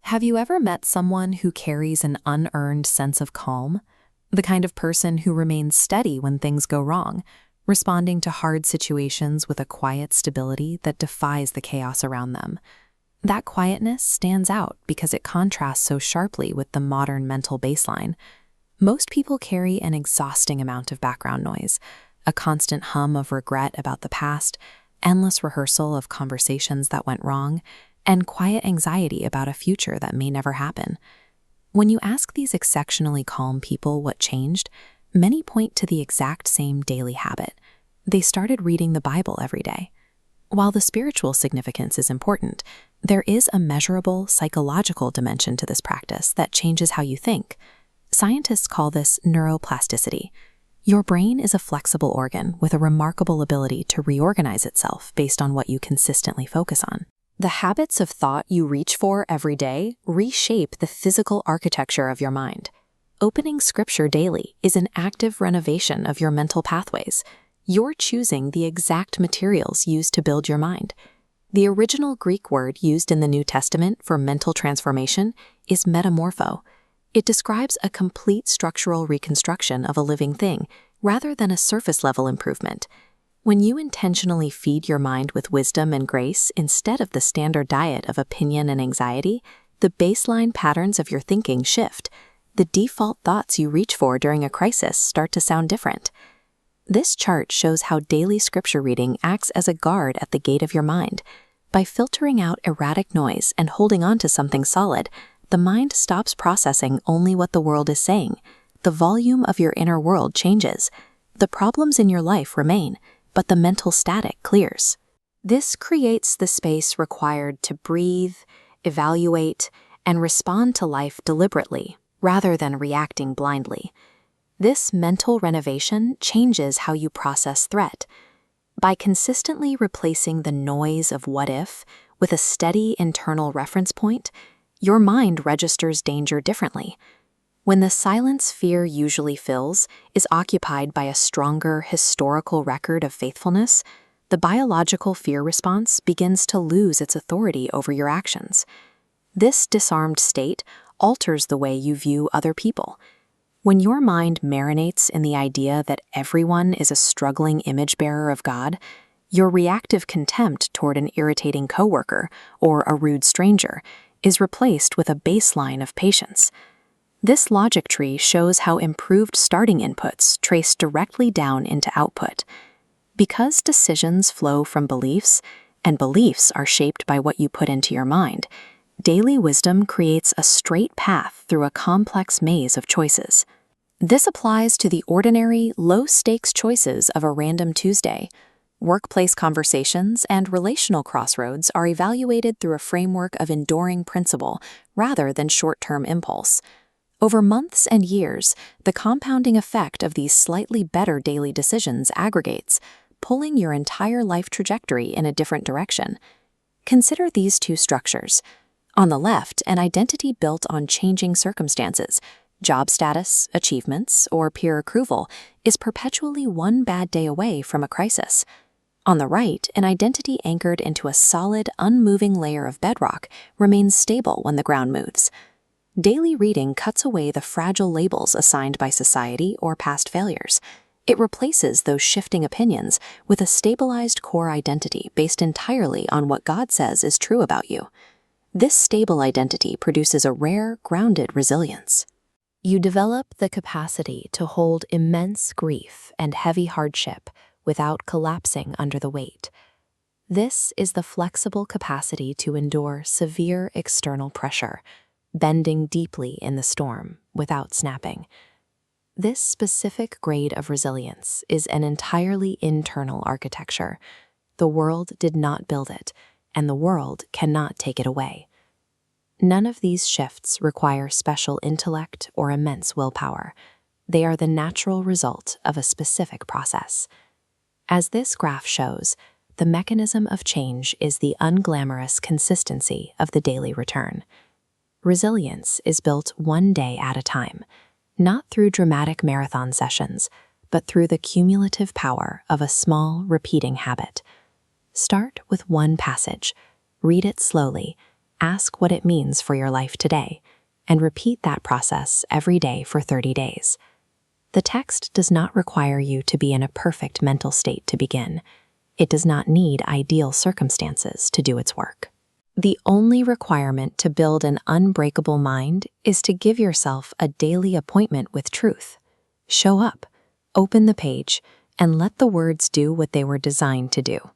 Have you ever met someone who carries an unearned sense of calm? The kind of person who remains steady when things go wrong, responding to hard situations with a quiet stability that defies the chaos around them. That quietness stands out because it contrasts so sharply with the modern mental baseline. Most people carry an exhausting amount of background noise, a constant hum of regret about the past, endless rehearsal of conversations that went wrong, and quiet anxiety about a future that may never happen. When you ask these exceptionally calm people what changed, many point to the exact same daily habit. They started reading the Bible every day. While the spiritual significance is important, there is a measurable psychological dimension to this practice that changes how you think. Scientists call this neuroplasticity. Your brain is a flexible organ with a remarkable ability to reorganize itself based on what you consistently focus on. The habits of thought you reach for every day reshape the physical architecture of your mind. Opening scripture daily is an active renovation of your mental pathways. You're choosing the exact materials used to build your mind. The original Greek word used in the New Testament for mental transformation is metamorpho. It describes a complete structural reconstruction of a living thing rather than a surface-level improvement. When you intentionally feed your mind with wisdom and grace instead of the standard diet of opinion and anxiety, the baseline patterns of your thinking shift. The default thoughts you reach for during a crisis start to sound different. This chart shows how daily scripture reading acts as a guard at the gate of your mind. By filtering out erratic noise and holding on to something solid, the mind stops processing only what the world is saying. The volume of your inner world changes. The problems in your life remain, but the mental static clears. This creates the space required to breathe, evaluate, and respond to life deliberately, rather than reacting blindly. This mental renovation changes how you process threat. By consistently replacing the noise of what if with a steady internal reference point, your mind registers danger differently. When the silence fear usually fills is occupied by a stronger historical record of faithfulness, the biological fear response begins to lose its authority over your actions. This disarmed state alters the way you view other people. When your mind marinates in the idea that everyone is a struggling image bearer of God, your reactive contempt toward an irritating coworker or a rude stranger is replaced with a baseline of patience. This logic tree shows how improved starting inputs trace directly down into output. Because decisions flow from beliefs, and beliefs are shaped by what you put into your mind, daily wisdom creates a straight path through a complex maze of choices. This applies to the ordinary, low-stakes choices of a random Tuesday. Workplace conversations and relational crossroads are evaluated through a framework of enduring principle rather than short-term impulse. Over months and years, the compounding effect of these slightly better daily decisions aggregates, pulling your entire life trajectory in a different direction. Consider these two structures. On the left, an identity built on changing circumstances, job status, achievements, or peer approval, is perpetually one bad day away from a crisis. On the right, an identity anchored into a solid, unmoving layer of bedrock remains stable when the ground moves. Daily reading cuts away the fragile labels assigned by society or past failures. It replaces those shifting opinions with a stabilized core identity based entirely on what God says is true about you. This stable identity produces a rare, grounded resilience. You develop the capacity to hold immense grief and heavy hardship without collapsing under the weight. This is the flexible capacity to endure severe external pressure, bending deeply in the storm without snapping. This specific grade of resilience is an entirely internal architecture. The world did not build it, and the world cannot take it away. None of these shifts require special intellect or immense willpower. They are the natural result of a specific process. As this graph shows, the mechanism of change is the unglamorous consistency of the daily return. Resilience is built one day at a time, not through dramatic marathon sessions, but through the cumulative power of a small, repeating habit. Start with one passage, read it slowly, Ask what it means for your life today, and repeat that process every day for 30 days. The text does not require you to be in a perfect mental state to begin. It does not need ideal circumstances to do its work. The only requirement to build an unbreakable mind is to give yourself a daily appointment with truth. Show up, open the page, and let the words do what they were designed to do.